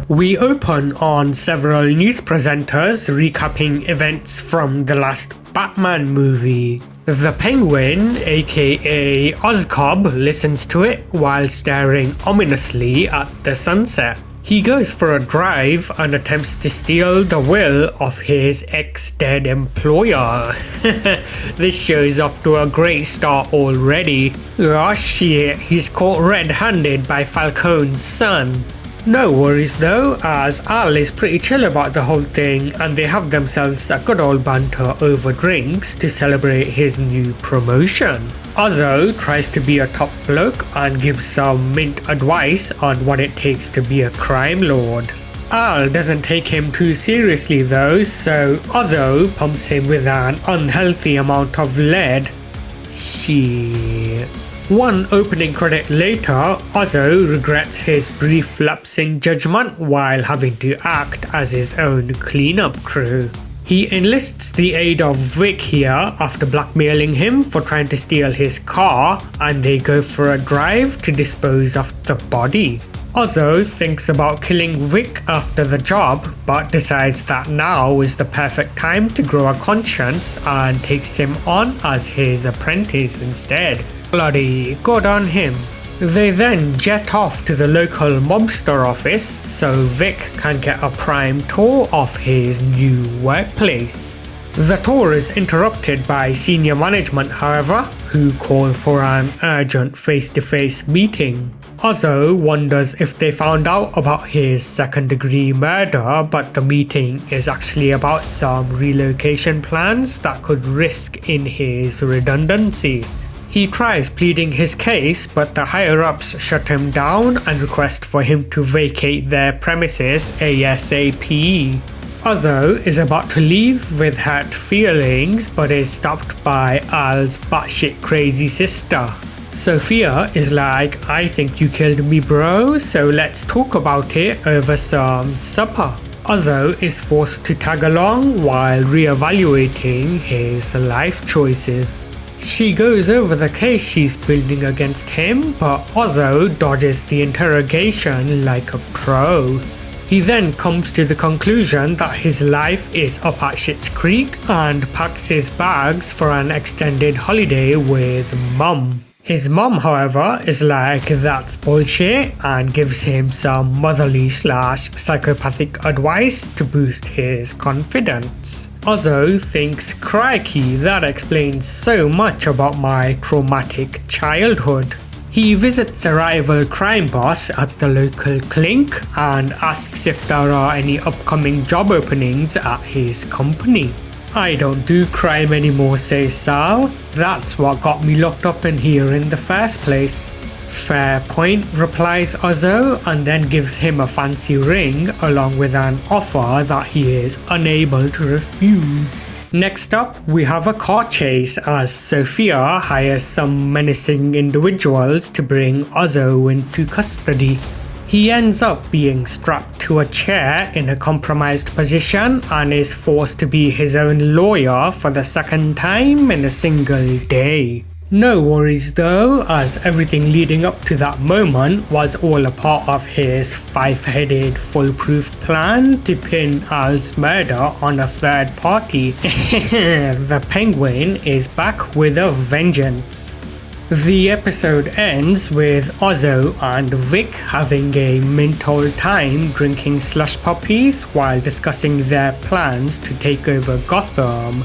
We open on several news presenters recapping events from the last Batman movie. The Penguin, aka Oscorp, listens to it while staring ominously at the sunset. He goes for a drive and attempts to steal the will of his ex-dead employer. This show's off to a great start already. Oh shit, he's caught red-handed by Falcone's son. No worries though, as Al is pretty chill about the whole thing and they have themselves a good old banter over drinks to celebrate his new promotion. Ozzo tries to be a top bloke and gives some mint advice on what it takes to be a crime lord. Al doesn't take him too seriously though, so Ozzo pumps him with an unhealthy amount of lead. Shit. One opening credit later, Ozzo regrets his brief lapse in judgment while having to act as his own cleanup crew. He enlists the aid of Vic here after blackmailing him for trying to steal his car, and they go for a drive to dispose of the body. Ozzo thinks about killing Vic after the job, but decides that now is the perfect time to grow a conscience and takes him on as his apprentice instead. Bloody good on him. They then jet off to the local mobster office so Vic can get a prime tour of his new workplace. The tour is interrupted by senior management, however, who call for an urgent face-to-face meeting. Ozzo wonders if they found out about his second-degree murder, but the meeting is actually about some relocation plans that could risk in his redundancy. He tries pleading his case, but the higher-ups shut him down and request for him to vacate their premises ASAP. Ozzo is about to leave with hurt feelings, but is stopped by Al's batshit crazy sister. Sophia is like, I think you killed me bro, so let's talk about it over some supper. Ozzo is forced to tag along while re-evaluating his life choices. She goes over the case she's building against him, but Ozzo dodges the interrogation like a pro. He then comes to the conclusion that his life is up at Schitt's Creek and packs his bags for an extended holiday with Mum. His mum, however, is like, that's bullshit, and gives him some motherly / psychopathic advice to boost his confidence. Ozzo thinks, crikey, that explains so much about my traumatic childhood. He visits a rival crime boss at the local clink and asks if there are any upcoming job openings at his company. I don't do crime anymore, says Sal. That's what got me locked up in here in the first place. Fair point, replies Ozzo, and then gives him a fancy ring along with an offer that he is unable to refuse. Next up, we have a car chase as Sophia hires some menacing individuals to bring Ozzo into custody. He ends up being strapped to a chair in a compromised position and is forced to be his own lawyer for the second time in a single day. No worries though, as everything leading up to that moment was all a part of his five-headed foolproof plan to pin Al's murder on a third party. The Penguin is back with a vengeance. The episode ends with Ozzo and Vic having a mint old time drinking slush puppies while discussing their plans to take over Gotham.